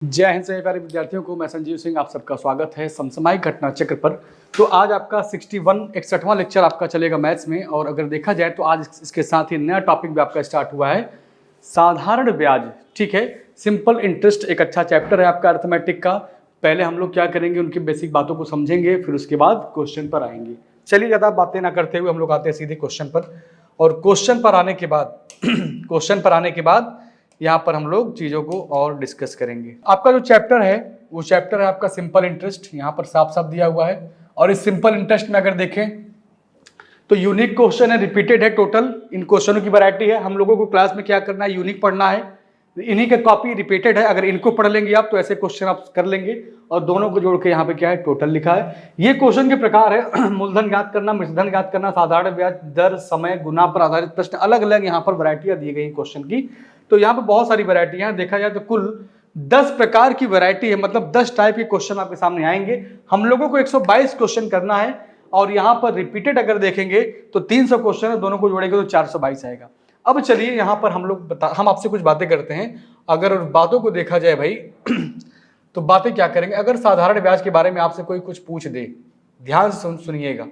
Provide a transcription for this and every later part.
जय हिंद सभी प्यारे विद्यार्थियों को। मैं संजीव सिंह, आप सबका स्वागत है समसामयिक घटना चक्र पर। तो आज आपका 61वां लेक्चर आपका चलेगा मैथ्स में। और अगर देखा जाए तो आज इसके साथ ही नया टॉपिक भी आपका स्टार्ट हुआ है, साधारण ब्याज। ठीक है, सिंपल इंटरेस्ट एक अच्छा चैप्टर है आपका अर्थमेटिक का। पहले हम लोग क्या करेंगे, उनकी बेसिक बातों को समझेंगे, फिर उसके बाद क्वेश्चन पर आएंगे। चलिए ज़्यादा बातें ना करते हुए हम लोग आते हैं सीधे क्वेश्चन पर। और क्वेश्चन पर आने के बाद यहाँ पर हम लोग चीज़ों को और डिस्कस करेंगे। आपका जो चैप्टर है वो चैप्टर है आपका सिंपल इंटरेस्ट, यहाँ पर साफ साफ दिया हुआ है। और इस सिंपल इंटरेस्ट में अगर देखें तो यूनिक क्वेश्चन है, रिपीटेड है, टोटल इन क्वेश्चनों की वैरायटी है। हम लोगों को क्लास में क्या करना है, यूनिक पढ़ना है, इन्हीं के कॉपी रिपीटेड है। अगर इनको पढ़ लेंगे आप तो ऐसे क्वेश्चन आप कर लेंगे, और दोनों को जोड़ के यहाँ पे क्या है, टोटल लिखा है। ये क्वेश्चन के प्रकार है मूलधन ज्ञात करना, मिश्रधन ज्ञात करना, साधारण ब्याज दर, समय, गुना पर आधारित प्रश्न। अलग अलग यहाँ पर वैरायटियां दी गई क्वेश्चन की। तो यहाँ पे बहुत सारी वैरायटियां हैं, देखा जाए तो कुल 10 प्रकार की वैरायटी है, मतलब 10 टाइप के क्वेश्चन आपके सामने आएंगे। हम लोगों को 122 क्वेश्चन करना है, और यहाँ पर रिपीटेड अगर देखेंगे तो 300 क्वेश्चन है, दोनों को जोड़ेंगे तो 422 आएगा। अब चलिए यहाँ पर हम आपसे कुछ बातें करते हैं। अगर बातों को देखा जाए भाई तो बातें क्या करेंगे। अगर साधारण ब्याज के बारे में आपसे कोई कुछ पूछ दे, ध्यान से सुनिएगा।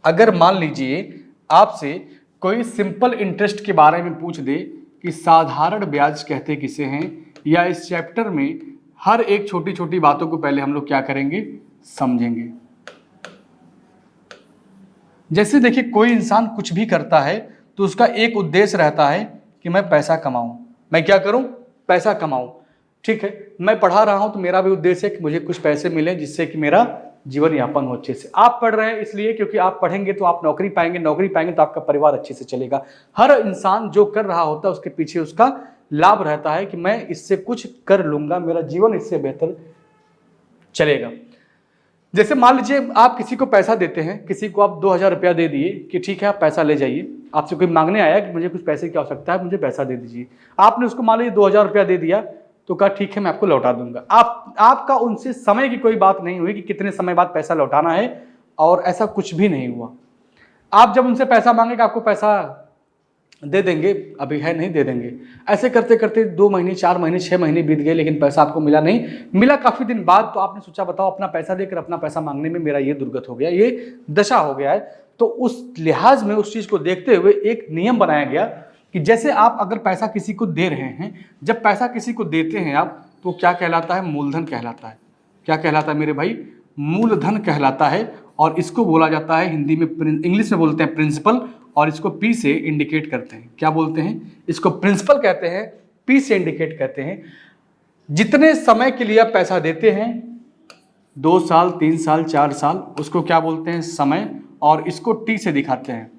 अगर मान लीजिए आपसे कोई सिंपल इंटरेस्ट के बारे में पूछ दे कि साधारण ब्याज कहते किसे हैं, या इस चैप्टर में हर एक छोटी छोटी बातों को पहले हम लोग क्या करेंगे, समझेंगे। जैसे देखिए, कोई इंसान कुछ भी करता है तो उसका एक उद्देश्य रहता है कि मैं पैसा कमाऊं। मैं क्या करूं, पैसा कमाऊं। ठीक है, मैं पढ़ा रहा हूं तो मेरा भी उद्देश्य है कि मुझे कुछ पैसे मिले जिससे कि मेरा जीवन यापन हो अच्छे से। आप पढ़ रहे हैं इसलिए क्योंकि आप पढ़ेंगे तो आप नौकरी पाएंगे, नौकरी पाएंगे तो आपका परिवार अच्छे से चलेगा। हर इंसान जो कर रहा होता है उसके पीछे उसका लाभ रहता है कि मैं इससे कुछ कर लूंगा, मेरा जीवन इससे बेहतर चलेगा। जैसे मान लीजिए आप किसी को पैसा देते हैं, किसी को आप 2000 रुपया दे दिए कि ठीक है आप पैसा ले जाइए। आपसे कोई मांगने आया कि मुझे कुछ पैसे की आवश्यकता है, मुझे पैसा दे दीजिए। आपने उसको मान लीजिए 2000 रुपया दे दिया, तो कहा ठीक है मैं आपको लौटा दूंगा। आपका उनसे समय की कोई बात नहीं हुई कि कितने समय बाद पैसा लौटाना है, और ऐसा कुछ भी नहीं हुआ। आप जब उनसे पैसा मांगेगा आपको पैसा दे देंगे, अभी है नहीं दे देंगे। ऐसे करते करते 2 महीने, 4 महीने, 6 महीने बीत गए, लेकिन पैसा आपको मिला नहीं। मिला काफी दिन बाद, तो आपने सोचा बताओ अपना पैसा देकर अपना पैसा मांगने में मेरा ये दुर्गत हो गया, ये दशा हो गया है। तो उस लिहाज में उस चीज को देखते हुए एक नियम बनाया गया कि जैसे आप अगर पैसा किसी को दे रहे हैं, जब पैसा किसी को देते हैं आप, तो क्या कहलाता है, मूलधन कहलाता है। क्या कहलाता है मेरे भाई, मूलधन कहलाता है। और इसको बोला जाता है हिंदी में, इंग्लिश में बोलते हैं प्रिंसिपल, और इसको पी से इंडिकेट करते हैं। क्या बोलते हैं, इसको प्रिंसिपल कहते हैं, पी से इंडिकेट करते हैं। जितने समय के लिए आप पैसा देते हैं, 2 साल, 3 साल, 4 साल, उसको क्या बोलते हैं, समय, और इसको टी से दिखाते हैं।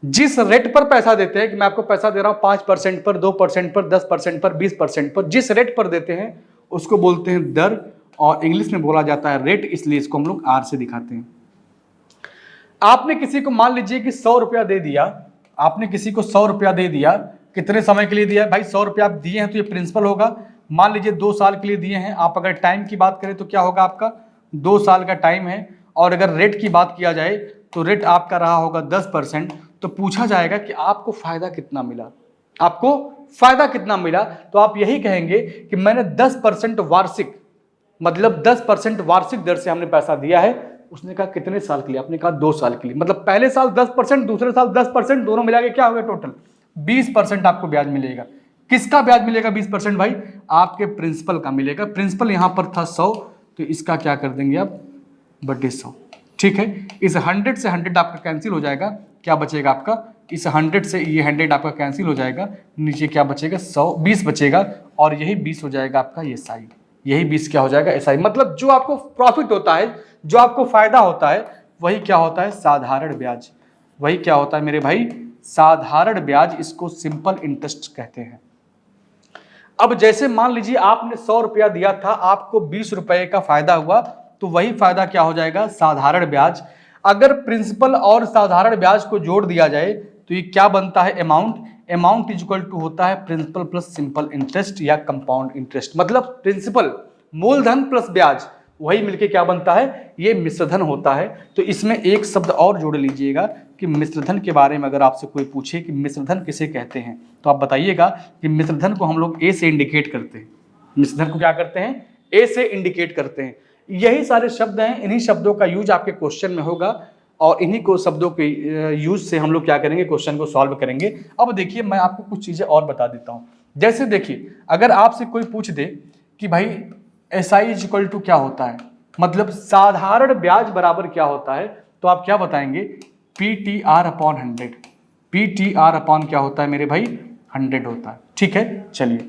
जिस रेट पर पैसा देते हैं, कि मैं आपको पैसा दे रहा हूं 5% पर, 2% पर, 10% पर, 20% पर, जिस रेट पर देते हैं उसको बोलते हैं दर, और इंग्लिश में बोला जाता है रेट, इसलिए इसको हम लोग आर से दिखाते हैं। आपने किसी को मान लीजिए कि 100 रुपया दे दिया, आपने किसी को 100 रुपया दे दिया, कितने समय के लिए दिया भाई, 100 रुपया आप दिए हैं तो ये प्रिंसिपल होगा। मान लीजिए 2 साल के लिए दिए हैं आप। अगर टाइम की बात करें तो क्या होगा, आपका 2 साल का टाइम है। और अगर रेट की बात किया जाए तो रेट आपका रहा होगा 10%। तो पूछा जाएगा कि आपको फायदा कितना मिला, आपको फायदा कितना मिला। तो आप यही कहेंगे कि मैंने 10% वार्षिक, मतलब 10% वार्षिक दर से हमने पैसा दिया है। उसने कहा कितने साल के लिए, आपने कहा 2 साल के लिए। मतलब पहले साल 10%, दूसरे साल 10%, दोनों मिला के क्या हो गया, टोटल 20% आपको ब्याज मिलेगा। किसका ब्याज मिलेगा 20% भाई, आपके प्रिंसिपल का मिलेगा। प्रिंसिपल यहां पर था 100, तो इसका क्या कर देंगे आप, बटे 100। ठीक है, इस 100 से 100 आपका कैंसिल हो जाएगा, क्या बचेगा आपका, इस 100 से ये 100 आपका कैंसिल हो जाएगा, नीचे क्या बचेगा, 100, 20 बचेगा, और यही 20 हो जाएगा आपका ये साई, यही 20 क्या हो जाएगा, एसआई। मतलब जो आपको प्रॉफिट होता है, जो आपको फायदा होता है, वही क्या होता है, साधारण ब्याज। वही क्या होता है मेरे भाई, साधारण ब्याज। इसको सिंपल इंटरेस्ट कहते हैं। अब जैसे मान लीजिए आपने 100 रुपया दिया था, आपको 20 रुपए का फायदा हुआ, तो वही फायदा क्या हो जाएगा, साधारण ब्याज। अगर प्रिंसिपल और साधारण ब्याज को जोड़ दिया जाए तो ये क्या बनता है, अमाउंट इज इक्वल टू होता है प्रिंसिपल प्लस सिंपल इंटरेस्ट या कंपाउंड इंटरेस्ट। मतलब प्रिंसिपल मूलधन प्लस ब्याज, वही मिलके क्या बनता है, ये मिश्रधन होता है। तो इसमें एक शब्द और जोड़ लीजिएगा कि मिश्रधन के बारे में अगर आपसे कोई पूछे कि मिश्रधन किसे कहते हैं, तो आप बताइएगा कि मिश्रधन को हम लोग ए से इंडिकेट करते हैं। मिश्रधन को क्या करते हैं, ए से इंडिकेट करते हैं। यही सारे शब्द हैं, इन्हीं शब्दों का यूज आपके क्वेश्चन में होगा और इन्हीं को शब्दों के यूज से हम लोग क्या करेंगे, क्वेश्चन को सॉल्व करेंगे। अब देखिए मैं आपको कुछ चीजें और बता देता हूं। जैसे देखिए अगर आपसे कोई पूछ दे कि भाई SI इज इक्वल टू क्या होता है, मतलब साधारण ब्याज बराबर क्या होता है, तो आप क्या बताएंगे, PTR अपॉन 100। PTR अपॉन क्या होता है मेरे भाई, 100 होता है। ठीक है, चलिए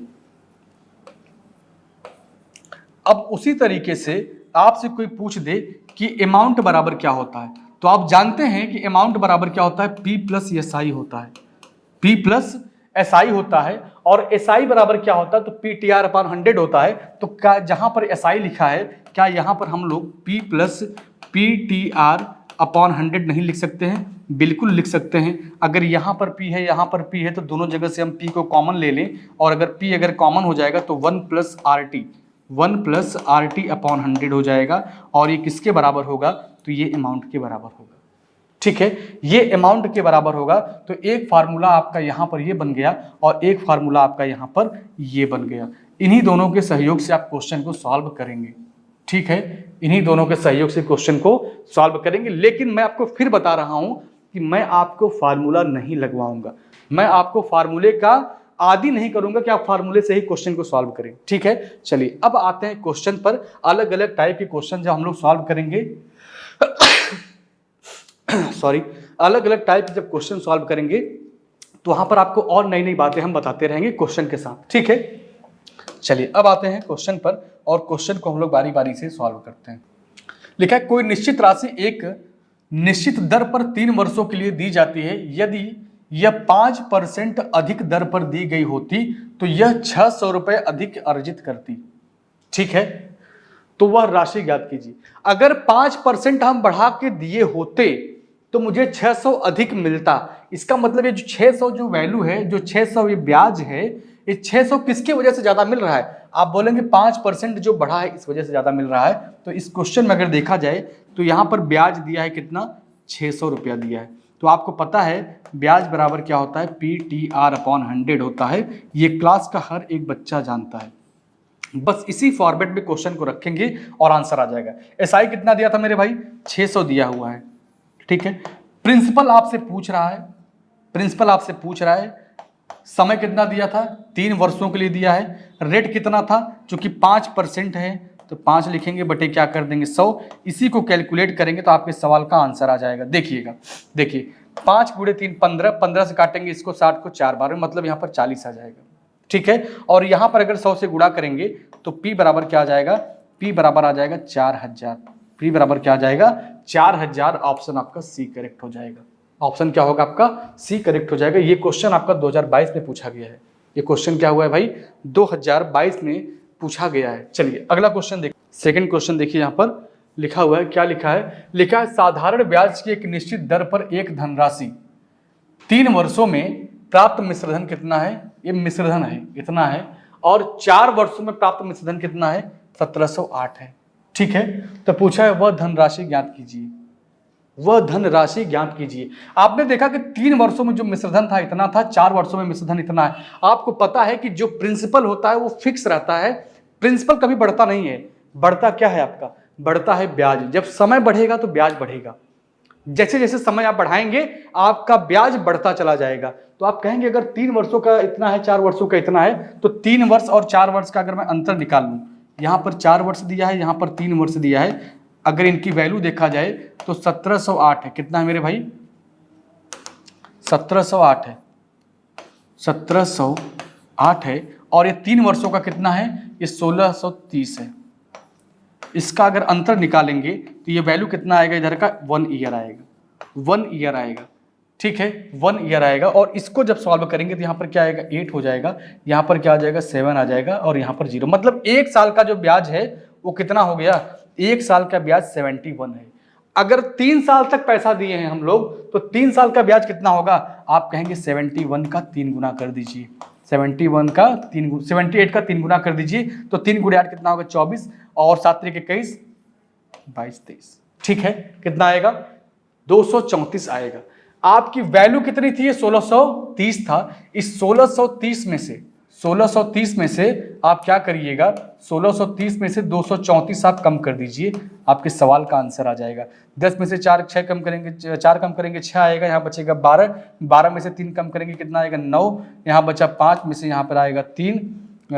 अब उसी तरीके से आपसे कोई पूछ दे कि अमाउंट बराबर क्या होता है, तो आप जानते हैं कि अमाउंट बराबर क्या होता है, P प्लस SI होता है। P प्लस SI होता है और SI बराबर क्या होता है, तो PTR अपॉन 100 होता है। तो क्या जहां पर SI लिखा है, क्या यहां पर हम लोग P प्लस PTR अपॉन 100 नहीं लिख सकते हैं? बिल्कुल लिख सकते हैं। अगर यहाँ पर P है, यहाँ पर P है, तो दोनों जगह से हम P को कॉमन ले लें और अगर P अगर कॉमन हो जाएगा तो 1 प्लस आर टी अपॉन 100 हो जाएगा और ये किसके बराबर होगा, तो ये अमाउंट के बराबर होगा। ठीक है, ये अमाउंट के बराबर होगा। तो एक फार्मूला आपका यहाँ पर ये बन गया और एक फार्मूला आपका यहाँ पर ये बन गया। इन्हीं दोनों के सहयोग से आप क्वेश्चन को सॉल्व करेंगे। ठीक है, इन्हीं दोनों के सहयोग से क्वेश्चन को सॉल्व करेंगे। लेकिन मैं आपको फिर बता रहा हूं कि मैं आपको फार्मूला नहीं लगवाऊंगा, मैं आपको फार्मूले का आदि नहीं करूंगा कि आप फार्मूले से ही क्वेश्चन को सॉल्व करें। ठीक है, चलिए अब आते हैं क्वेश्चन पर। अलग अलग टाइप के क्वेश्चन जब हम लोग सॉल्व करेंगे सॉरी, अलग अलग टाइप के जब क्वेश्चन सॉल्व करेंगे तो वहां पर आपको और नई नई बातें हम बताते रहेंगे क्वेश्चन के साथ। ठीक है, चलिए अब आते हैं क्वेश्चन पर और क्वेश्चन को हम लोग बारी बारी से सॉल्व करते हैं। लिखा है कोई निश्चित राशि एक निश्चित दर पर 3 वर्षों के लिए दी जाती है। यदि यह 5% अधिक दर पर दी गई होती तो यह 600 रुपए अधिक अर्जित करती। ठीक है, तो वह राशि ज्ञात कीजिए। अगर 5% हम बढ़ा के दिए होते तो मुझे 600 अधिक मिलता। इसका मतलब ये जो 600 जो वैल्यू है, जो 600 ये ब्याज है, ये 600 किसकी वजह से ज्यादा मिल रहा है? आप बोलेंगे 5% जो बढ़ा है इस वजह से ज्यादा मिल रहा है। तो इस क्वेश्चन में अगर देखा जाए तो यहाँ पर ब्याज दिया है कितना, 600 रुपया दिया है। तो आपको पता है ब्याज बराबर क्या होता है, PTR अपॉन 100 होता है। ये क्लास का हर एक बच्चा जानता है। बस इसी फॉर्मेट में क्वेश्चन को रखेंगे और आंसर आ जाएगा। SI कितना दिया था मेरे भाई, 600 दिया हुआ है। ठीक है, प्रिंसिपल आपसे पूछ रहा है, प्रिंसिपल आपसे पूछ रहा है समय कितना दिया था, 3 वर्षों के लिए दिया है। रेट कितना था, चूंकि 5% है तो 5 लिखेंगे बटे क्या कर देंगे 100। इसी को कैलकुलेट करेंगे तो आपके सवाल का आंसर आ जाएगा। देखिएगा, देखिए 5 गुणे 3 15, 15 से काटेंगे इसको 60 को 4 बार में, मतलब यहाँ पर 40 आ जाएगा। ठीक है, और यहाँ पर अगर 100 से गुणा करेंगे तो P बराबर क्या आ जाएगा, P बराबर आ जाएगा 4000। P बराबर क्या आ जाएगा, 4000। ऑप्शन आपका C करेक्ट हो जाएगा। ऑप्शन क्या होगा आपका, C करेक्ट हो जाएगा। ये क्वेश्चन आपका 2022 में पूछा गया है। ये क्वेश्चन क्या हुआ है भाई, 2022 में पूछा गया है। चलिए अगला क्वेश्चन देखिए, सेकंड क्वेश्चन देखिए, यहाँ पर लिखा हुआ है, क्या लिखा है, लिखा है साधारण ब्याज की एक निश्चित दर पर एक धनराशि 3 वर्षों में प्राप्त मिश्रधन कितना है, ये मिश्रधन है इतना है, और 4 वर्षों में प्राप्त मिश्रधन कितना है, 1708 है। ठीक है, तो पूछा है वह धनराशि ज्ञात कीजिए, वह धनराशि ज्ञात कीजिए। आपने देखा कि 3 वर्षों में जो मिश्रधन था इतना था, 4 वर्षों में मिश्रधन इतना है। आपको पता है कि जो प्रिंसिपल होता है वो फिक्स रहता है, प्रिंसिपल कभी बढ़ता नहीं है। बढ़ता क्या है आपका, बढ़ता है ब्याज। जब समय बढ़ेगा तो ब्याज बढ़ेगा, जैसे जैसे समय आप बढ़ाएंगे आपका ब्याज बढ़ता चला जाएगा। तो आप कहेंगे अगर 3 वर्षों का इतना है, 4 वर्षों का इतना है, तो 3 वर्ष और 4 वर्ष का अगर मैं अंतर निकाल लूं, यहाँ पर 4 वर्ष दिया है, यहाँ पर 3 वर्ष दिया है, अगर इनकी वैल्यू देखा जाए तो 1708 है। कितना है मेरे भाई, 1708 है, 1708 है। और ये 3 वर्षों का कितना है, ये 1630 है। इसका अगर अंतर निकालेंगे तो ये वैल्यू कितना आएगा, इधर का 1 ईयर आएगा, 1 ईयर आएगा। ठीक है, 1 ईयर आएगा। और इसको जब सॉल्व करेंगे तो यहाँ पर क्या आएगा, 8 हो जाएगा, यहाँ पर क्या आ जाएगा, 7 आ जाएगा, और यहाँ पर 0। मतलब 1 साल का जो ब्याज है वो कितना हो गया, 1 साल का ब्याज 71 है। अगर 3 साल तक पैसा दिए हैं हम लोग तो 3 साल का ब्याज कितना होगा, आप कहेंगे 71 का 3 गुना कर दीजिए, 71 का 3 78 का 3 गुना कर दीजिए। तो 3 गुणे 8 कितना होगा, 24, और 7 3 21, 22-23, ठीक है, कितना आएगा 234 आएगा। आपकी वैल्यू कितनी थी, ये 1630 था। इस 1630 में से आप क्या करिएगा, 1630 में से 234 आप कम कर दीजिए, आपके सवाल का आंसर आ जाएगा। 10 में से 4 कम करेंगे, 4 कम करेंगे 6 आएगा, यहाँ बचेगा 12, 12 में से 3 कम करेंगे कितना आएगा 9, यहाँ बचा 5 में से यहाँ पर आएगा 3,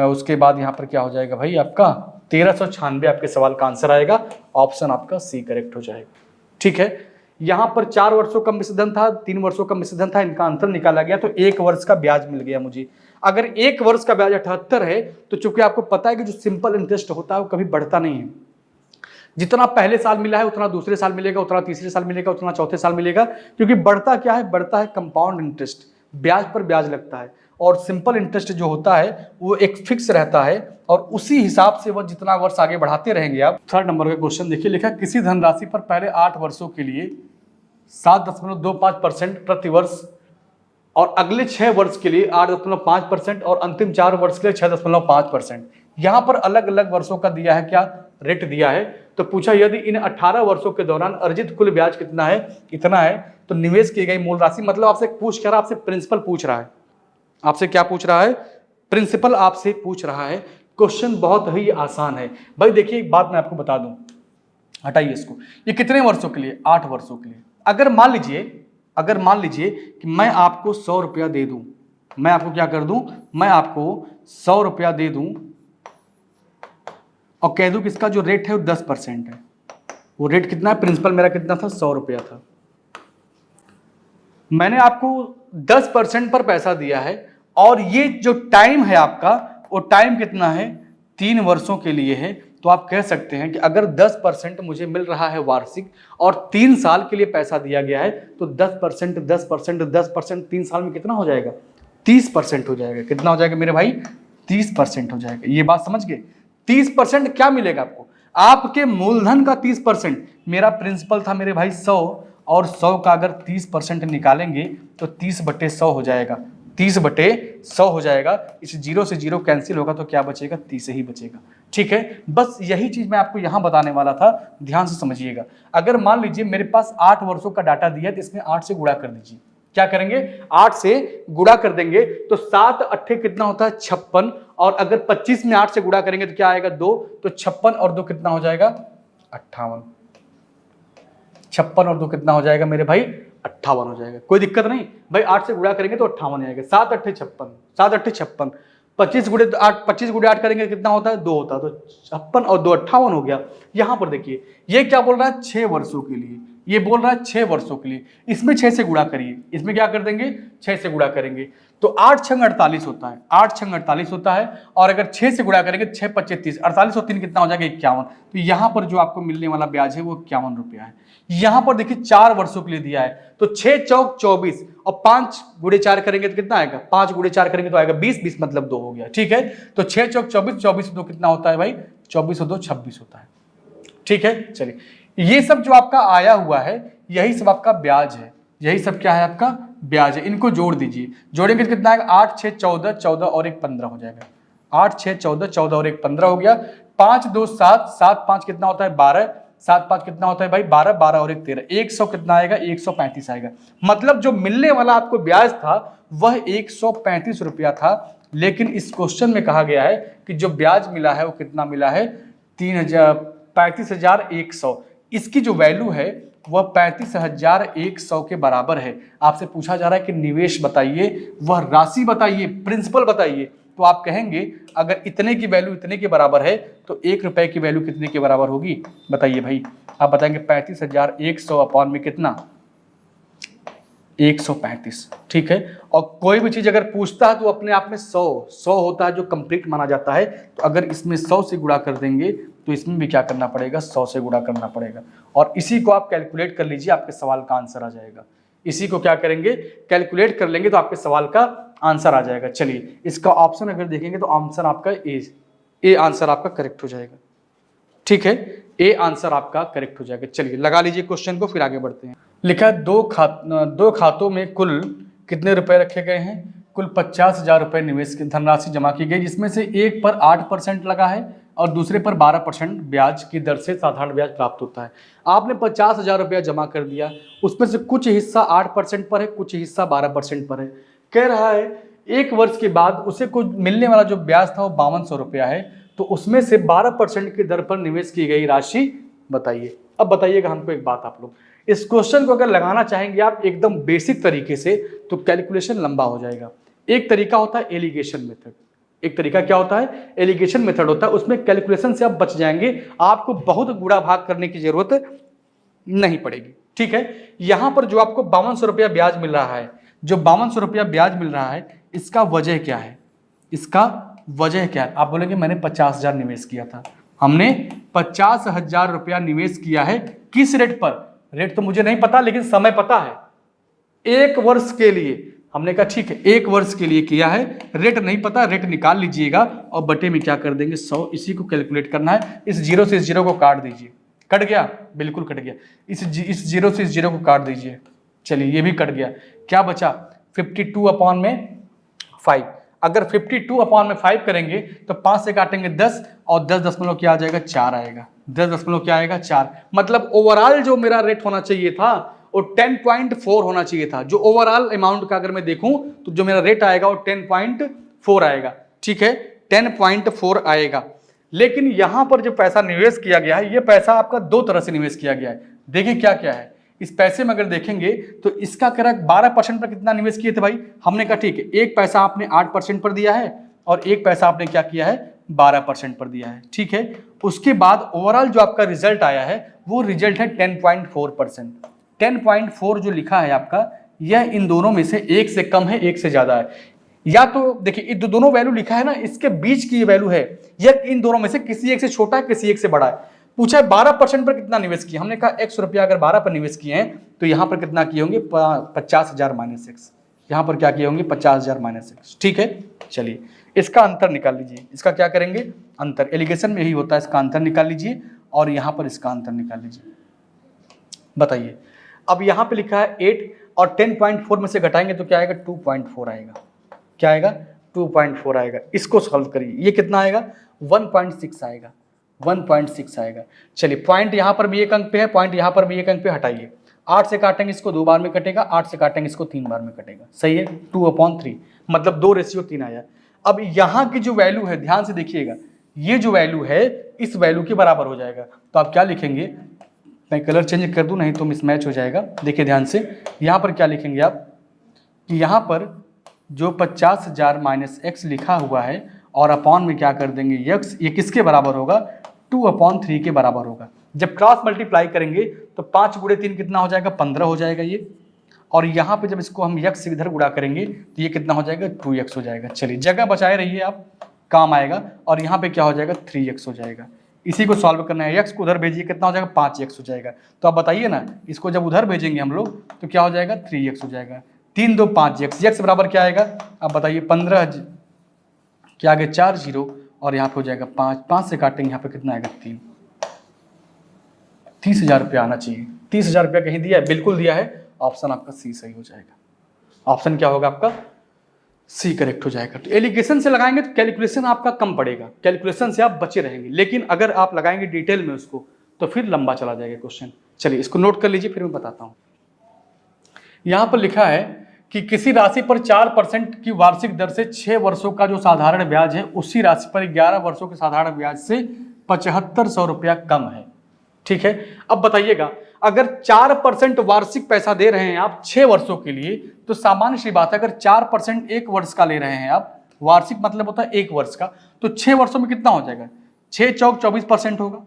उसके बाद यहाँ पर क्या हो जाएगा भाई आपका 1396 आपके सवाल का आंसर आएगा। ऑप्शन आपका सी करेक्ट हो जाएगा, ठीक है। यहाँ पर 4 वर्षों का मिश्रधन था, 3 वर्षों का मिश्रधन था, इनका अंतर निकाला गया तो 1 वर्ष का ब्याज मिल गया मुझे। अगर 1 वर्ष का ब्याज 78 है तो चूंकि आपको पता है कि जो सिंपल इंटरेस्ट होता है वो कभी बढ़ता नहीं है, जितना पहले साल मिला है उतना दूसरे साल मिलेगा, उतना तीसरे साल मिलेगा, उतना चौथे साल मिलेगा, क्योंकि बढ़ता क्या है, बढ़ता है कंपाउंड इंटरेस्ट, ब्याज पर ब्याज लगता है। और सिंपल इंटरेस्ट जो होता है वो एक फिक्स रहता है और उसी हिसाब से वह जितना वर्ष आगे बढ़ाते रहेंगे। आप 3rd नंबर का क्वेश्चन देखिए, लिखा किसी धनराशि पर पहले 8 वर्षों के लिए 7.25% प्रति वर्ष और अगले 6 वर्ष के लिए 8.5% और अंतिम 4 वर्ष के लिए 6.5%। यहाँ पर अलग अलग वर्षों का दिया है, क्या रेट दिया है। तो पूछा यदि इन 18 वर्षों के दौरान अर्जित कुल ब्याज कितना है, इतना है, तो निवेश की गई मूल राशि, मतलब आपसे पूछ क्या रहा, आपसे प्रिंसिपल पूछ रहा है, आपसे क्या पूछ रहा है, प्रिंसिपल आपसे पूछ रहा है। क्वेश्चन बहुत ही आसान है भाई। देखिए एक बात मैं आपको बता दूं, हटाइए इसको, ये कितने वर्षों के लिए, 8 वर्षों के लिए। अगर मान लीजिए कि मैं आपको 100 रुपया दे दूं, मैं आपको क्या कर दूं, मैं आपको 100 रुपया दे दूं और कह दूं कि इसका जो रेट है वो 10% है। वो रेट कितना है, प्रिंसिपल मेरा कितना था, 100 रुपया था। मैंने आपको 10% पर पैसा दिया है और ये जो टाइम है आपका, वो टाइम कितना है, 3 वर्षों के लिए है। तो आप कह सकते हैं कि अगर 10% मुझे मिल रहा है वार्षिक और 3 साल के लिए पैसा दिया गया है, तो 10% 10% 10% 3 साल में कितना हो जाएगा, 30% हो जाएगा। कितना हो जाएगा मेरे भाई, 30% हो जाएगा। ये बात समझ गए। 30% क्या मिलेगा आपको, आपके मूलधन का 30%। मेरा प्रिंसिपल था मेरे भाई 100 और 100 का अगर 30% निकालेंगे तो 30/100 हो जाएगा, 30/100 हो जाएगा। इस 0 से 0 कैंसिल होगा तो क्या बचेगा, 30 ही बचेगा, ठीक है। बस यही चीज मैं आपको यहां बताने वाला था, ध्यान से समझिएगा। अगर मान लीजिए मेरे पास 8 वर्षों का डाटा दिया है तो इसमें 8 से गुणा कर दीजिए। क्या करेंगे, 8 से गुणा कर देंगे तो 7 8 कितना होता है, 56। और अगर 25 में 8 से गुणा करेंगे तो क्या आएगा, 2, तो 56 और 2 कितना हो जाएगा, 58। 56 और 2 कितना हो जाएगा मेरे भाई, 58 हो जाएगा। कोई दिक्कत नहीं भाई, 8 से गुणा करेंगे तो 58 आएगा। 7 8 56, 7 8 56, 25 गुणे 8 करेंगे कितना होता है, 2 होता है, तो 56 और 2 58 हो गया। यहां पर देखिए ये क्या बोल रहा है, 6 वर्षों के लिए, ये बोल रहा है 6 वर्षों के लिए। इसमें 6 से गुणा करिए, इसमें क्या कर देंगे, 6 से गुणा करेंगे तो 8 6 48 होता है, 8 6 48 होता है। और अगर 6 से गुणा करेंगे 6 25 30, 48 और 3 कितना हो जाएगा, 51। तो यहां पर जो आपको मिलने वाला ब्याज है वो 51 रुपया है। यहां पर देखिए 4 वर्षों के लिए दिया है, तो 6 चौक 24 और 5 गुणे 4 करेंगे तो कितना आएगा, 5 गुणे 4 करेंगे तो आएगा 20, 20 मतलब 2 हो गया, ठीक है। तो 6 चौक 24, 24 2 कितना होता है भाई, 24 और 2 26 होता है, ठीक है। चलिए ये सब जो आपका आया हुआ है यही सब आपका ब्याज है, यही सब क्या है आपका ब्याज है। इनको जोड़ दीजिए, जोड़ेंगे तो कितना आएगा, 8 6 14, 14 और 1 15 हो जाएगा। 8 6 14, 14 और 1 15 हो गया। 5 2 7, 7 5 कितना होता है, 12, 7 5 कितना होता है भाई, 12, 12 और 1 13, 100 कितना आएगा, 135 आएगा। मतलब जो मिलने वाला आपको ब्याज था वह 135 रुपया था, लेकिन इस क्वेश्चन में कहा गया है कि जो ब्याज मिला है वो कितना मिला है, 35,100। इसकी जो वैल्यू है वह 35,100 के बराबर है। आपसे पूछा जा रहा है कि निवेश बताइए, वह राशि बताइए, प्रिंसिपल बताइए। तो आप कहेंगे अगर इतने की वैल्यू इतने के बराबर है तो 1 रुपए की वैल्यू कितने के बराबर होगी, बताइए भाई। आप बताएंगे 35,100 अपॉन में कितना, 135, ठीक है। और कोई भी चीज अगर पूछता है तो अपने आप में 100 होता है जो कंप्लीट माना जाता है। तो अगर इसमें 100 से गुणा कर देंगे तो इसमें भी क्या करना पड़ेगा, 100 से गुणा करना पड़ेगा। और इसी को आप कैलकुलेट कर लीजिए, आपके सवाल का आंसर आ जाएगा। इसी को क्या करेंगे, कैलकुलेट कर लेंगे तो आपके सवाल का आंसर आ जाएगा। चलिए इसका ऑप्शन अगर देखेंगे तो ऑप्शन आपका ए आंसर आपका करेक्ट हो जाएगा, ठीक है। ए आंसर आपका करेक्ट हो जाएगा। चलिए लगा लीजिए क्वेश्चन को, फिर आगे बढ़ते हैं। लिखा है दो खातों में कुल कितने रुपए रखे गए हैं, कुल 50,000 रुपए निवेश की धनराशि जमा की गई, जिसमें से एक पर 8% लगा है और दूसरे पर 12% ब्याज की दर से साधारण ब्याज प्राप्त होता है। आपने 50,000 रुपया जमा कर दिया, उसमें से कुछ हिस्सा 8% पर है, कुछ हिस्सा 12% पर है। कह रहा है 1 वर्ष के बाद उसे कुछ मिलने वाला जो ब्याज था वो 5200 रुपया है, तो उसमें से 12% की दर पर निवेश की गई राशि बताइए। अब बताइएगा हमको एक बात, आप लोग इस क्वेश्चन को अगर लगाना चाहेंगे आप एकदम बेसिक तरीके से, तो कैलकुलेशन लंबा हो जाएगा। एक तरीका होता है एलिगेशन मेथड, एक तरीका क्या होता है, एलिगेशन मेथड होता है, उसमें कैलकुलेशन से आप बच जाएंगे, आपको बहुत गुणा भाग करने की जरूरत नहीं पड़ेगी। ठीक है, यहां पर जो आपको 5200 रुपया ब्याज मिल रहा है, जो 5200 रुपया ब्याज मिल रहा है, इसका वजह क्या है, इसका वजह क्या है? आप बोलेंगे मैंने 50,000 निवेश किया था। हमने 50,000 रुपया निवेश किया है, किस रेट पर? रेट तो मुझे नहीं पता, लेकिन समय पता है, 1 वर्ष के लिए। हमने कहा ठीक है 1 वर्ष के लिए किया है, रेट नहीं पता, रेट निकाल लीजिएगा और बटे में क्या कर देंगे 100, इसी को कैलकुलेट करना है। इस जीरो से इस जीरो को काट दीजिए, कट गया, बिल्कुल कट गया। इस जीरो से इस जीरो को काट दीजिए, चलिए ये भी कट गया। क्या बचा? 52/5। अगर 52/5 करेंगे तो 5 से काटेंगे 10 और 10 दशमलव क्या आ जाएगा, 4 आएगा। 10 दशमलव क्या आएगा, 4। मतलब ओवरऑल जो मेरा रेट होना चाहिए था वो 10.4 होना चाहिए था। जो ओवरऑल अमाउंट का अगर मैं देखूं तो जो मेरा रेट आएगा वो 10.4 आएगा। ठीक है, 10.4 आएगा। लेकिन यहां पर जो पैसा निवेश किया गया है, ये पैसा आपका 2 तरह से निवेश किया गया है। देखिए क्या क्या है इस पैसे में, अगर देखेंगे तो इसका कह रहा है 12% पर कितना निवेश किए थे भाई। हमने कहा ठीक है, एक पैसा आपने 8% पर दिया है और एक पैसा आपने क्या किया है, 12% पर दिया है। ठीक है, उसके बाद ओवरऑल जो आपका रिजल्ट आया है वो रिजल्ट है 10.4%। 10.4 जो लिखा है आपका, यह इन दोनों में से एक से कम है, एक से ज्यादा है। या तो देखिए दोनों वैल्यू लिखा है ना, इसके बीच की वैल्यू है, यह इन दोनों में से किसी एक से छोटा है, किसी एक से बड़ा है। पूछा है 12% पर कितना निवेश किया, हमने कहा x रुपया अगर 12 पर निवेश किए हैं तो यहां पर कितना किए होंगे, 50,000 माइनस x। यहां पर क्या किए होंगे, 50,000 माइनस x। ठीक है, चलिए इसका अंतर निकाल लीजिए। इसका क्या करेंगे, अंतर। एलिगेशन में यही होता है, इसका अंतर निकाल लीजिए और यहां पर इसका अंतर निकाल लीजिए। बताइए, अब यहां पे लिखा है 8 और 10.4 में से घटाएंगे तो क्या आएगा, 2.4 आएगा। क्या आएगा, 2.4 आएगा। इसको सॉल्व करिए, ये कितना आएगा, 1.6 आएगा। 1.6 आएगा। चलिए पॉइंट यहां पर भी एक अंक पे है, पॉइंट यहां पर भी एक अंक पे, हटाइए। 8 से काटेंगे इसको 2 बार में कटेगा, 8 से काटेंगे इसको 3 बार में कटेगा। सही है, 2/3 मतलब 2:3 आया। अब यहां की जो वैल्यू है, ध्यान से देखिएगा, ये जो वैल्यू है इस वैल्यू के बराबर हो जाएगा। तो आप क्या लिखेंगे, मैं कलर चेंज कर दूं नहीं तो मिसमैच हो जाएगा। देखिए ध्यान से, यहां पर क्या लिखेंगे आप कि यहां पर जो 50,000 माइनस x लिखा हुआ है और अपॉन में क्या कर देंगे x, ये किसके बराबर होगा, 2/3 के बराबर होगा। जब क्रॉस मल्टीप्लाई करेंगे तो 5 × 3 कितना हो जाएगा, 15 हो जाएगा ये। और यहाँ पे जब इसको हम x से इधर गुणा करेंगे तो ये कितना हो जाएगा, 2x हो जाएगा। चलिए जगह बचाए रहिए आप, काम आएगा। और यहाँ पे क्या हो जाएगा, 3x हो जाएगा। इसी को सॉल्व करना है, x को उधर भेजिए, कितना हो जाएगा, 5x हो जाएगा। तो आप बताइए ना, इसको जब उधर भेजेंगे हम लोग तो क्या हो जाएगा, 3x हो जाएगा। 3 2 5x, x बराबर क्या आएगा, आप बताइए, 15 क्या आगे 4 0 और यहाँ पे हो जाएगा 5, 5 से काटेंगे यहाँ पे कितना आएगा, 3। 30,000 रुपया आना चाहिए। 30,000 रुपया कहीं दिया है, बिल्कुल दिया है। ऑप्शन आपका सी सही हो जाएगा। ऑप्शन क्या होगा आपका, सी करेक्ट हो जाएगा। तो एलिगेशन से लगाएंगे तो कैलकुलेशन आपका कम पड़ेगा, कैलकुलेशन से आप बचे रहेंगे। लेकिन अगर आप लगाएंगे डिटेल में उसको तो फिर लंबा चला जाएगा क्वेश्चन। चलिए इसको नोट कर लीजिए, फिर मैं बताता हूँ। यहाँ पर लिखा है कि किसी राशि पर 4% की वार्षिक दर से 6 वर्षों का जो साधारण ब्याज है, उसी राशि पर 11 वर्षों के साधारण ब्याज से 7500 रुपया कम है। ठीक है, अब बताइएगा, अगर 4% वार्षिक पैसा दे रहे हैं आप 6 वर्षों के लिए, तो सामान्य सी बात है, अगर 4% 1 वर्ष का ले रहे हैं आप, वार्षिक मतलब होता है 1 वर्ष का, तो 6 वर्षों में कितना हो जाएगा, 6 चौक 24% होगा।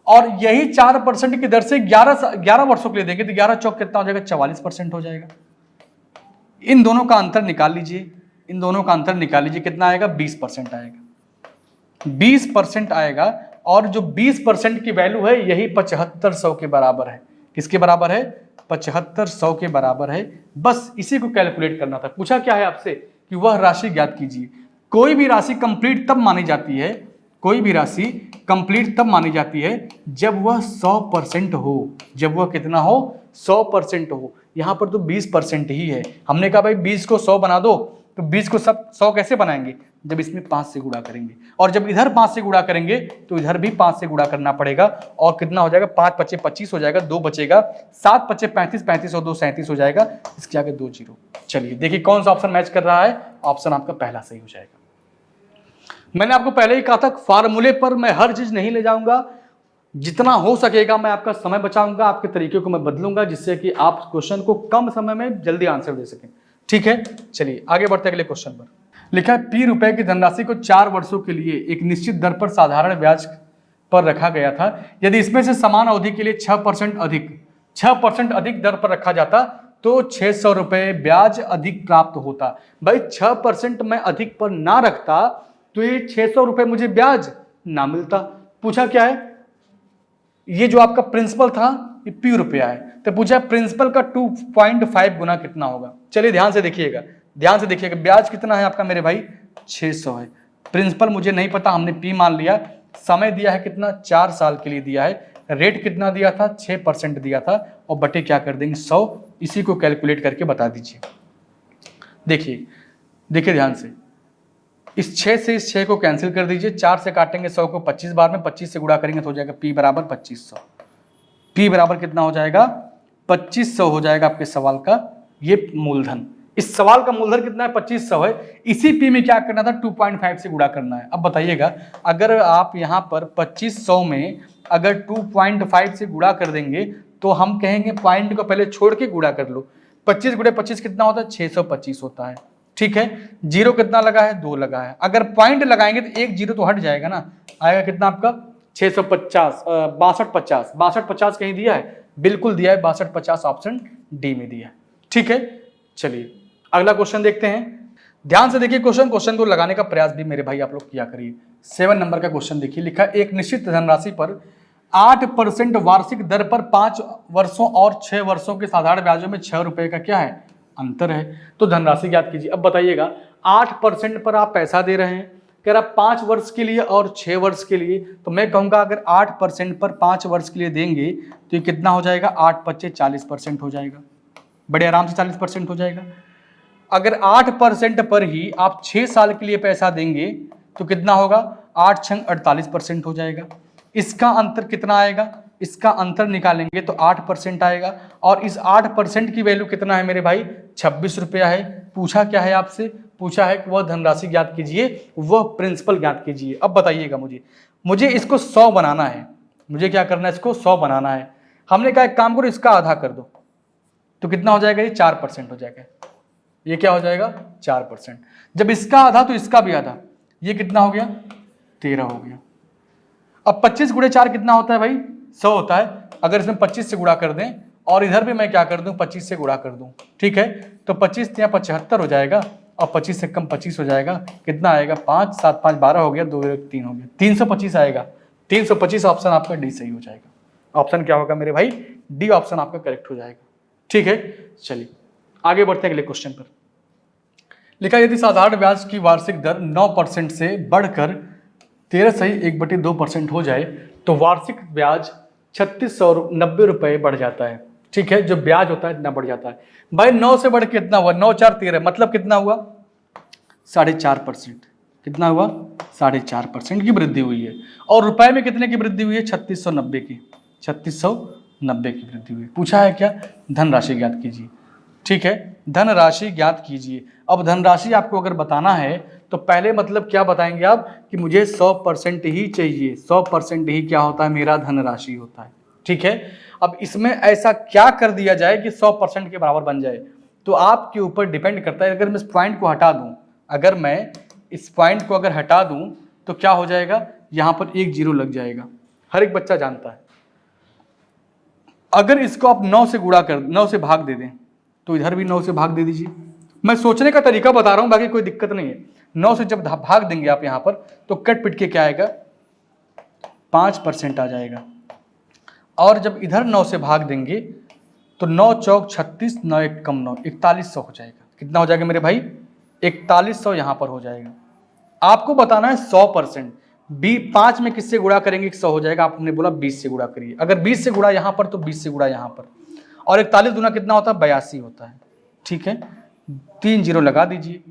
और यही 4% की दर से 11 वर्षों के लिए देंगे तो 11 चौक कितना हो जाएगा, 44% हो जाएगा। इन दोनों का अंतर निकाल लीजिए, इन दोनों का अंतर निकाल लीजिए, कितना आएगा, 20% आएगा। 20% आएगा। और जो 20% की वैल्यू है यही 7500 के बराबर है। किसके बराबर है, 7500 के बराबर है। बस इसी को कैलकुलेट करना था। पूछा क्या है आपसे कि वह राशि ज्ञात कीजिए। कोई भी राशि कंप्लीट तब मानी जाती है, कोई भी राशि कंप्लीट तब मानी जाती है जब वह 100% हो। जब वह कितना हो, 100% हो। यहाँ पर तो 20% ही है। हमने कहा भाई 20 को 100 बना दो, तो 20 को सब 100 कैसे बनाएंगे, जब इसमें 5 से गुणा करेंगे, और जब इधर 5 से गुणा करेंगे तो इधर भी 5 से गुणा करना पड़ेगा, और कितना हो जाएगा, 5 पचे 25 हो जाएगा, 2 बचेगा, 7 पचे 35, 35 और 2 37 हो जाएगा, इसके आगे 2 जीरो। चलिए देखिए कौन सा ऑप्शन मैच कर रहा है, ऑप्शन आपका पहला सही हो जाएगा। मैंने आपको पहले ही कहा था फार्मूले पर मैं हर चीज नहीं ले जाऊंगा, जितना हो सकेगा मैं आपका समय बचाऊंगा, आपके तरीके को मैं बदलूंगा, जिससे कि आप क्वेश्चन को कम समय में जल्दी आंसर दे सकें। ठीक है, चलिए आगे बढ़ते हैं अगले क्वेश्चन पर। लिखा है P रुपए की धनराशि को 4 वर्षों के लिए एक निश्चित दर पर साधारण ब्याज पर रखा गया था। यदि इसमें से समान अवधि के लिए 6% अधिक दर पर रखा जाता तो 600 रुपए ब्याज अधिक प्राप्त होता। भाई 6% मैं अधिक पर ना रखता तो ये 600 रुपए मुझे ब्याज ना मिलता। पूछा क्या है, ये जो आपका प्रिंसिपल था ये P रुपया है, तो पूछा प्रिंसिपल का 2.5 गुना कितना होगा। चलिए ध्यान से देखिएगा, ब्याज कितना है आपका मेरे भाई, 600 है। प्रिंसिपल मुझे नहीं पता, हमने P मान लिया। समय दिया है कितना, 4 साल के लिए दिया है। रेट कितना दिया था, 6% दिया था, और बटे क्या कर देंगे 100, इसी को कैलकुलेट करके बता दीजिए। देखिए ध्यान से, इस 6 से इस 6 को कैंसिल कर दीजिए, 4 से काटेंगे 100 को 25 बार में, 25 से गुणा करेंगे तो हो जाएगा P बराबर 2500। P बराबर कितना हो जाएगा, 2500 हो जाएगा आपके सवाल का ये मूलधन। इस सवाल का मूलधन कितना है, 2500 है। इसी P में क्या करना था, 2.5 से गुणा करना है। अब बताइएगा, अगर आप यहाँ पर 2500 में अगर 2.5 से गुणा कर देंगे तो हम कहेंगे पॉइंट को पहले छोड़ के गुणा कर लो। 25 गुणे 25 कितना होता है, 625 होता है। ठीक है, जीरो कितना लगा है, 2 लगा है। अगर पॉइंट लगाएंगे तो एक जीरो तो हट जाएगा ना, आएगा कितना आपका 650, 6250 कहीं दिया है, बिल्कुल दिया है 6250, ऑप्शन डी में दिया है। ठीक है, चलिए अगला क्वेश्चन देखते हैं। ध्यान से देखिए क्वेश्चन को लगाने का प्रयास भी मेरे भाई आप लोग किया करिए। 7 नंबर का क्वेश्चन देखिए, लिखा एक निश्चित धनराशि पर 8% वार्षिक दर पर 5 वर्षों और 6 वर्षों के साधारण ब्याजों में 6 रुपए का क्या है, अंतर है। तो धनराशि ज्ञात कीजिए। अब बताइएगा 8% पर आप पैसा दे रहे हैं, कह रहा 5 वर्ष के लिए और 6 वर्ष के लिए, तो मैं कहूंगा अगर 8% पर 5 वर्ष के लिए देंगे तो ये कितना हो जाएगा, 8 पच्चे 40% हो जाएगा, बड़े आराम से 40% हो जाएगा। अगर 8% पर ही आप 6 साल के लिए पैसा देंगे तो कितना होगा, 8 छंग 48% हो जाएगा। इसका अंतर कितना आएगा, इसका अंतर निकालेंगे तो 8% आएगा, और इस 8% की वैल्यू कितना है मेरे भाई, 26 रुपया है। पूछा क्या है आपसे, पूछा है कि वह धनराशि ज्ञात कीजिए, वह प्रिंसिपल ज्ञात कीजिए। अब बताइएगा मुझे इसको 100 बनाना है, मुझे क्या करना है, इसको 100 बनाना है। हमने कहा एक काम करो इसका आधा कर दो, तो कितना हो जाएगा, ये 4% हो जाएगा। ये क्या हो जाएगा, 4%। जब इसका आधा तो इसका भी आधा, ये कितना हो गया, 13 हो गया। अब 25 गुणे 4 कितना होता है भाई, 100 होता है। अगर इसमें 25 से गुणा कर दें और इधर भी मैं क्या कर दूं, 25 से गुणा कर दूं, ठीक है, तो 25 या 75 हो जाएगा, और 25 से कम 25 हो जाएगा, कितना आएगा, 5 7 5 12 हो गया, 2 1 3 हो गया, 325 आएगा। 325 ऑप्शन आपका डी सही हो जाएगा। ऑप्शन क्या होगा मेरे भाई, डी ऑप्शन आपका करेक्ट हो जाएगा। ठीक है, चलिए आगे बढ़ते हैं अगले क्वेश्चन पर। लिखा यदि साधारण ब्याज की वार्षिक दर 9% से बढ़कर 13.1/2% हो जाए तो वार्षिक ब्याज 3690 रुपये बढ़ जाता है। ठीक है, जो ब्याज होता है इतना बढ़ जाता है। भाई 9 से बढ़ के कितना हुआ, 9 4 13, मतलब कितना हुआ, 4.5%। कितना हुआ, 4.5% की वृद्धि हुई है। और रुपए में कितने की वृद्धि हुई है, 3690 की, 3690 की वृद्धि हुई। पूछा है क्या, धनराशि ज्ञात कीजिए। ठीक है, धनराशि ज्ञात कीजिए। अब धनराशि आपको अगर बताना है तो पहले मतलब क्या बताएंगे आप, कि मुझे 100% ही चाहिए, 100% ही क्या होता है, मेरा धनराशि होता है। ठीक है, अब इसमें ऐसा क्या कर दिया जाए कि 100% के बराबर बन जाए, तो आपके ऊपर डिपेंड करता है। अगर मैं इस पॉइंट को हटा दूं, अगर मैं इस पॉइंट को अगर हटा दूं तो क्या हो जाएगा, यहां पर 1 जीरो लग जाएगा, हर एक बच्चा जानता है। अगर इसको आप 9 से गुणा कर, 9 से भाग दे दें, तो इधर भी 9 से भाग दे दीजिए। मैं सोचने का तरीका बता रहा हूं, बाकी कोई दिक्कत नहीं है। 9 से जब भाग देंगे आप यहां पर, तो कट पिट के क्या आएगा, 5% आ जाएगा। और जब इधर 9 से भाग देंगे तो 9 चौक 36, 9 1 कम 9, 4100 हो जाएगा। कितना हो जाएगा मेरे भाई, 4100 यहां पर हो जाएगा। आपको बताना है 100%। 5 में किससे गुणा करेंगे, 100 हो जाएगा। आपने बोला 20 से गुणा करिए, अगर 20 से गुणा यहां पर तो 20 से गुणा यहां पर, और 41 गुना कितना होता है, 82 होता है। ठीक है, 3 जीरो लगा दीजिए,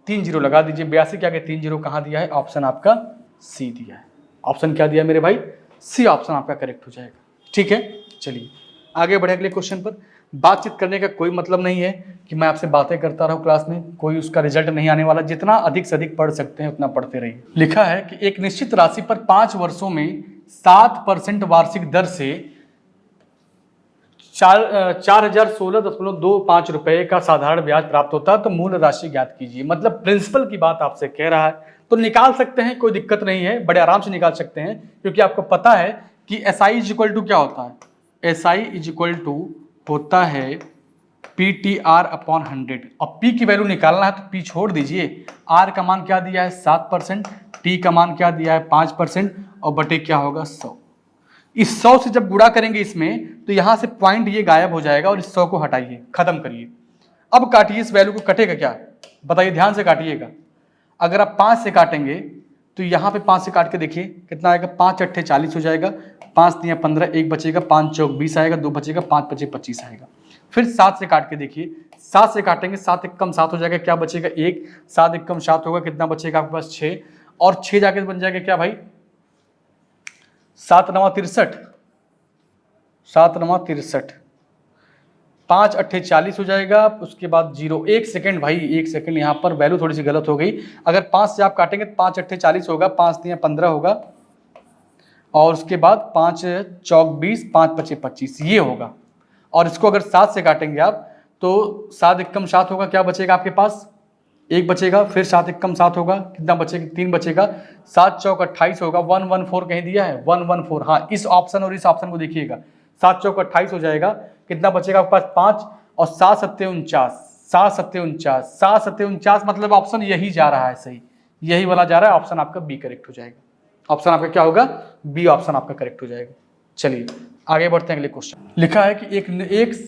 3 जीरो लगा दीजिए, 82 के आगे 3 जीरो कहाँ दिया है, ऑप्शन आपका सी दिया है। ऑप्शन क्या दिया मेरे भाई, सी ऑप्शन आपका करेक्ट हो जाएगा। ठीक है, चलिए आगे बढ़े अगले क्वेश्चन पर। बातचीत करने का कोई मतलब नहीं है कि मैं आपसे बातें करता रहूं क्लास में, कोई उसका रिजल्ट नहीं आने वाला। जितना अधिक से अधिक पढ़ सकते हैं उतना पढ़ते रहिए। लिखा है कि एक निश्चित राशि पर 5 वर्षों में 7% वार्षिक दर से 4016.25 रुपए का साधारण ब्याज प्राप्त होता है, तो मूल राशि ज्ञात कीजिए। मतलब प्रिंसिपल की बात आपसे कह रहा है, तो निकाल सकते हैं, कोई दिक्कत नहीं है, बड़े आराम से निकाल सकते हैं, क्योंकि आपको पता है कि S I is equal to क्या होता है, S I is equal to होता है PTR अपॉन 100। अब P की वैल्यू निकालना है तो P छोड़ दीजिए, R का मान क्या दिया है 7%, T का मान क्या दिया है 5%, और बटे क्या होगा 100। इस 100 से जब गुणा करेंगे इसमें तो यहां से पॉइंट ये गायब हो जाएगा, और इस 100 को हटाइए, खत्म करिए। अब काटिए इस वैल्यू को, कटेगा क्या बताइए, ध्यान से काटिएगा। अगर आप 5 से काटेंगे तो यहाँ पे 5 से काट के देखिए कितना आएगा, 5 अट्ठे 40 हो जाएगा, 5 दिया 15, 1 बचेगा, 5 चौक 20 आएगा, 2 बचेगा, 5 पचे 25 आएगा। फिर 7 से काट के देखिए, 7 से काटेंगे, 7 एक कम 7 हो जाएगा, क्या बचेगा 1, 7 एक कम 7 होगा, कितना बचेगा आपके पास 6, और 6 जाके बन जाएगा क्या भाई 7 9 63, 7 9 63, 5 अट्ठे 40 हो जाएगा, उसके बाद 0, 1 सेकंड भाई, 1 सेकंड, यहाँ पर वैल्यू थोड़ी सी गलत हो गई। अगर 5 से आप काटेंगे तो 5 अट्ठे 40 होगा, 5 दिया 15 होगा, और उसके बाद 5 चौक 20, 5 पचे 25 ये होगा। और इसको अगर 7 से काटेंगे आप तो 7 एक कम 7 होगा, क्या बचेगा आपके पास 1 बचेगा, फिर 7 एक कम 7 होगा, कितना बचेगा 3 बचेगा, 7 चौक 28 होगा, 114 कहीं दिया है 114, हाँ इस ऑप्शन और इस ऑप्शन को देखिएगा, 7 चौक 28 हो जाएगा, कितना बचेगा आपके पास 5, और 7 सत्ते 49, 7 सत्ते 49, 7 सत्ते 49, मतलब ऑप्शन यही जा रहा है, सही यही वाला जा रहा है, ऑप्शन आपका बी करेक्ट हो जाएगा। ऑप्शन आपका क्या होगा, बी ऑप्शन आपका करेक्ट हो जाएगा। चलिए आगे बढ़ते हैं अगले क्वेश्चन। लिखा है कि एक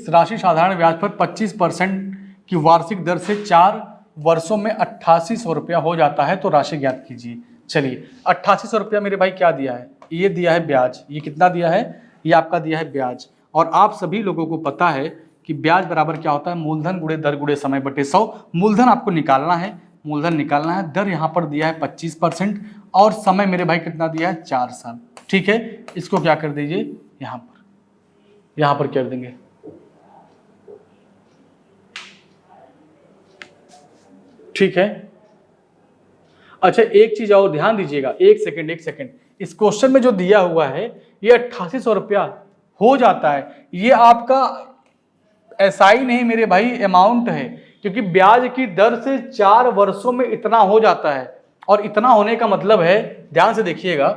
राशि साधारण ब्याज पर 25% की वार्षिक दर से 4 वर्षों में 8800 रुपया हो जाता है, तो राशि ज्ञात कीजिए। चलिए 8800 रुपया मेरे भाई क्या दिया है, ये दिया है ब्याज, ये कितना दिया है, ये आपका दिया है ब्याज। और आप सभी लोगों को पता है कि ब्याज बराबर क्या होता है, मूलधन गुणे दर गुणे समय बटे 100। मूलधन आपको निकालना है, मूलधन निकालना है, दर यहाँ पर दिया है 25%, और समय मेरे भाई कितना दिया है 4 साल। ठीक है, इसको क्या कर दीजिए, यहाँ पर कर देंगे, ठीक है। अच्छा एक चीज और ध्यान दीजिएगा, एक सेकंड, इस क्वेश्चन में जो दिया हुआ है ये 8800 रुपया हो जाता है, ये आपका एसआई नहीं मेरे भाई अमाउंट है, क्योंकि ब्याज की दर से 4 वर्षों में इतना हो जाता है। और इतना होने का मतलब है, ध्यान से देखिएगा,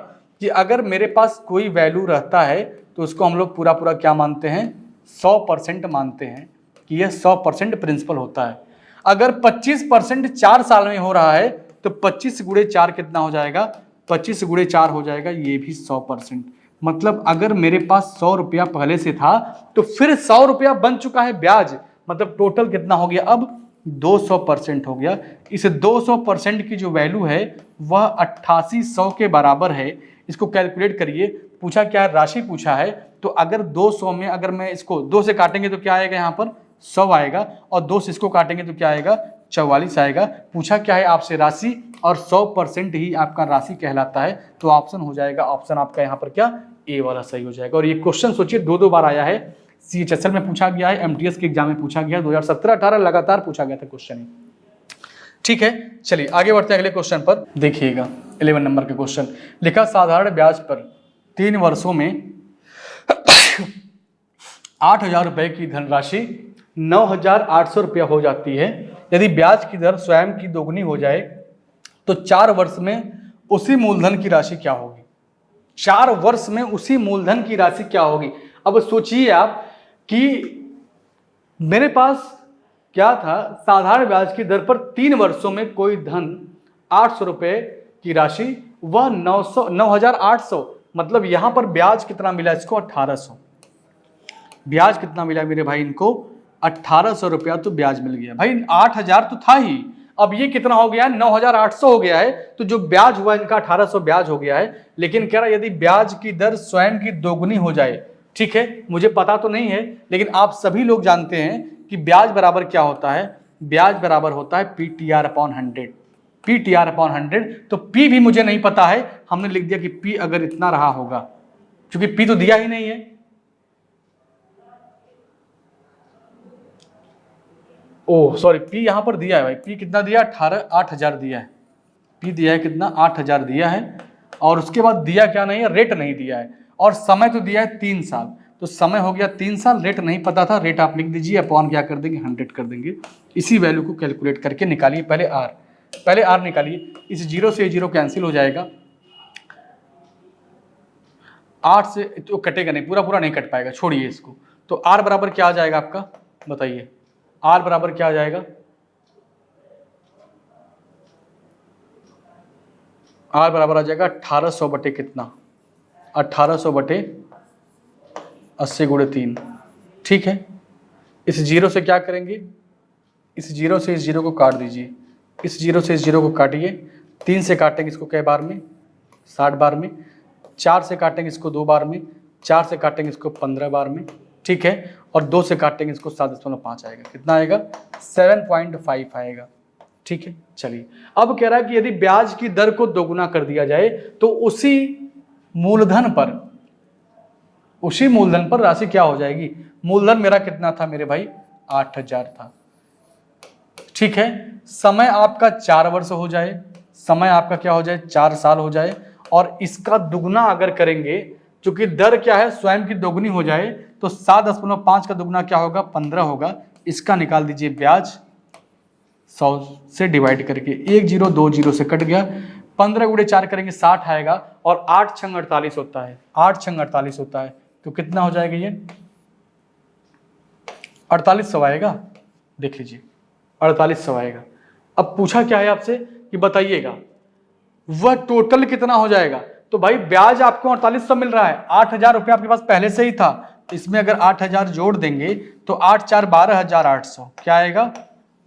कि अगर मेरे पास कोई वैल्यू रहता है तो उसको हम लोग पूरा क्या मानते हैं, 100% मानते हैं कि यह 100% प्रिंसिपल होता है। अगर 25% 4 साल में हो रहा है तो 25 गुणे 4 कितना हो जाएगा, 25 गुणे 4 हो जाएगा, ये भी 100%। मतलब अगर मेरे पास 100 रुपया पहले से था तो फिर 100 रुपया बन चुका है ब्याज, मतलब टोटल कितना हो गया अब 200% हो गया। इस 200% की जो वैल्यू है वह 8800 के बराबर है। इसको कैलकुलेट करिए, पूछा क्या है, राशि पूछा है, तो अगर 200 में अगर मैं इसको 2 से काटेंगे तो क्या आएगा, यहाँ पर 100 आएगा, और 2 से इसको काटेंगे तो क्या आएगा 44 आएगा। पूछा क्या है आपसे, राशि, और 100% ही आपका राशि कहलाता है, तो ऑप्शन हो जाएगा, ऑप्शन आपका यहाँ पर क्या ए वाला सही हो जाएगा। और ये क्वेश्चन सोचिए 2 बार आया है, CHSL में पूछा गया है, MTS के एग्जाम में पूछा गया, 2017-18 लगातार पूछा गया था क्वेश्चन। ठीक है, चलिए आगे बढ़ते हैं अगले क्वेश्चन पर। देखिएगा 11 नंबर के क्वेश्चन, लिखा साधारण ब्याज पर 3 वर्षों में 8000 रुपए की धनराशि 9800 रुपया हो जाती है। यदि ब्याज की दर स्वयं की दोगुनी हो जाए तो 4 वर्ष में उसी मूलधन की राशि क्या होगी। 4 वर्ष में उसी मूलधन की राशि क्या होगी। अब सोचिए आप कि मेरे पास क्या था, साधारण ब्याज की दर पर 3 वर्षों में कोई धन 800 रुपए की राशि, वह 9800, मतलब यहां पर ब्याज कितना मिला इसको 1800। ब्याज कितना मिला मेरे भाई इनको 1800 रुपया, तो ब्याज मिल गया भाई। 8000 तो था ही, अब ये कितना हो गया 9800 हो गया है, तो जो ब्याज हुआ इनका 1800 ब्याज हो गया है। लेकिन कह रहा यदि ब्याज की दर स्वयं की दोगुनी हो जाए, ठीक है, मुझे पता तो नहीं है लेकिन आप सभी लोग जानते हैं कि ब्याज बराबर क्या होता है, ब्याज बराबर होता है PTR/100, PTR/100। तो P भी मुझे नहीं पता है, हमने लिख दिया कि P अगर इतना रहा होगा, क्योंकि P तो दिया ही नहीं है। ओह सॉरी, P यहां पर दिया है भाई, P कितना दिया, 8,000 दिया है। P दिया है कितना, 8,000 दिया है। और उसके बाद दिया क्या नहीं है, रेट नहीं दिया है। और समय तो दिया है 3 साल, तो समय हो गया 3 साल, रेट नहीं पता था, रेट आप लिख दीजिए, अपॉन क्या कर देंगे, 100 कर देंगे। इसी वैल्यू को कैलकुलेट करके निकालिए। पहले R निकालिए। इस 0 से 0 कैंसिल हो जाएगा, 8 से तो कटेगा नहीं, पूरा नहीं कट पाएगा, छोड़िए इसको। तो R बराबर क्या आ जाएगा आपका, बताइए। R बराबर क्या आ जाएगा, R बराबर आ जाएगा 1800 बटे कितना, 1800 बटे 80 गुणे 3। ठीक है, इस 0 से क्या करेंगे, इस 0 से इस 0 को काट दीजिए, इस 0 से इस 0 को काटिए। 3 से काटेंगे इसको कै बार में, 60 बार में। 4 से काटेंगे इसको 2 बार में, 4 से काटेंगे इसको 15 बार में। ठीक है, और 2 से काटेंगे इसको 7.5 आएगा। कितना आएगा, 7.5 आएगा। ठीक है, चलिए अब कह रहा है कि यदि ब्याज की दर को दोगुना कर दिया जाए तो उसी मूलधन पर राशि क्या हो जाएगी। मूलधन मेरा कितना था मेरे भाई, 8,000 था। ठीक है, समय आपका 4 वर्ष हो जाए, समय आपका क्या हो जाए, 4 साल हो जाए, और इसका दुगुना अगर करेंगे, क्योंकि दर क्या है, स्वयं की दोगुनी हो जाए, तो 7.5 का दुगुना क्या होगा, 15 होगा। इसका निकाल दीजिए ब्याज 100 से डिवाइड करके, 1 0 2 0 से कट गया। 15 गुणे 4 करेंगे 60 आएगा, और 8 छंग 48 होता है, 8 छंग 48 होता है, तो कितना हो जाएगा ये, 4800 आएगा। देख लीजिए 4800 आएगा। अब पूछा क्या है आपसे कि बताइएगा वह टोटल कितना हो जाएगा। तो भाई ब्याज आपको 4800 मिल रहा है, 8,000 रुपये आपके पास पहले से ही था, इसमें अगर 8,000 जोड़ देंगे तो 8 4 12,800, क्या आएगा,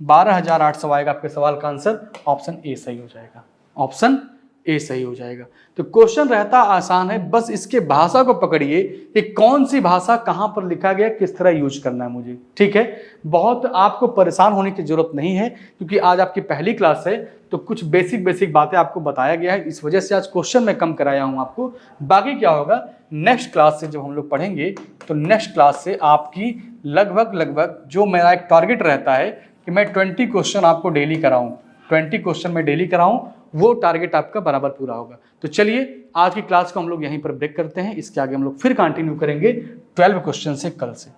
12,800 आएगा। आपके सवाल का आंसर ऑप्शन ए सही हो जाएगा, ऑप्शन ए सही हो जाएगा। तो क्वेश्चन रहता आसान है, बस इसके भाषा को पकड़िए कि कौन सी भाषा कहां पर लिखा गया, किस तरह यूज करना है मुझे। ठीक है, बहुत आपको परेशान होने की जरूरत नहीं है, क्योंकि आज आपकी पहली क्लास है, तो कुछ बेसिक बातें आपको बताया गया है, इस वजह से आज क्वेश्चन में कम कराया हूं आपको। बाकी क्या होगा, नेक्स्ट क्लास से जब हम लोग पढ़ेंगे, तो नेक्स्ट क्लास से आपकी लगभग जो मेरा एक टारगेट रहता है कि मैं 20 क्वेश्चन आपको डेली कराऊं, 20 क्वेश्चन मैं डेली कराऊं, वो टारगेट आपका बराबर पूरा होगा। तो चलिए आज की क्लास को हम लोग यहीं पर ब्रेक करते हैं, इसके आगे हम लोग फिर कंटिन्यू करेंगे 12 क्वेश्चन से, कल से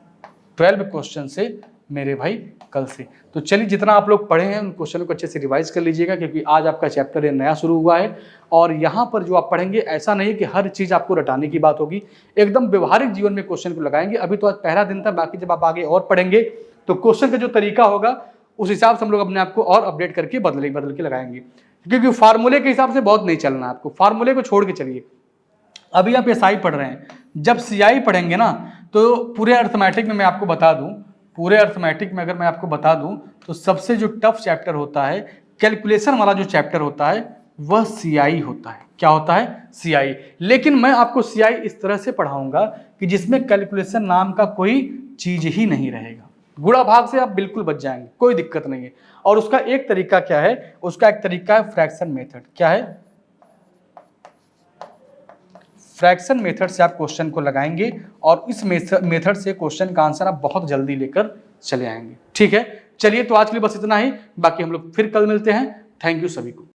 12 क्वेश्चन से मेरे भाई, कल से। तो चलिए जितना आप लोग पढ़े हैं उन क्वेश्चनों को अच्छे से रिवाइज कर लीजिएगा, क्योंकि आज आपका चैप्टर नया शुरू हुआ है, और यहाँ पर जो आप पढ़ेंगे ऐसा नहीं कि हर चीज़ आपको रटाने की बात होगी, एकदम व्यवहारिक जीवन में क्वेश्चन को लगाएंगे। अभी तो आज पहला दिन था, बाकी जब आप आगे और पढ़ेंगे तो क्वेश्चन का जो तरीका होगा उस हिसाब से हम लोग अपने आप को और अपडेट करके बदल के लगाएंगे, क्योंकि फार्मूले के हिसाब से बहुत नहीं चलना है आपको, फार्मूले को छोड़ के चलिए। अभी आप एसआई पढ़ रहे हैं, जब सीआई पढ़ेंगे ना, तो पूरे अर्थमेटिक में मैं आपको बता दूं, पूरे अर्थमेटिक में अगर मैं आपको बता दूं, तो सबसे जो टफ चैप्टर होता है, कैलकुलेशन वाला जो चैप्टर होता है, वह सीआई होता है। क्या होता है, सीआई। लेकिन मैं आपको सीआई इस तरह से पढ़ाऊंगा कि जिसमें कैलकुलेशन नाम का कोई चीज ही नहीं रहेगा, गुणा भाग से आप बिल्कुल बच जाएंगे, कोई दिक्कत नहीं है। और उसका एक तरीका क्या है, उसका एक तरीका है फ्रैक्शन मेथड। क्या है, फ्रैक्शन मेथड से आप क्वेश्चन को लगाएंगे, और इस मेथड से क्वेश्चन का आंसर आप बहुत जल्दी लेकर चले आएंगे। ठीक है, चलिए तो आज के लिए बस इतना ही, बाकी हम लोग फिर कल मिलते हैं। थैंक यू सभी को।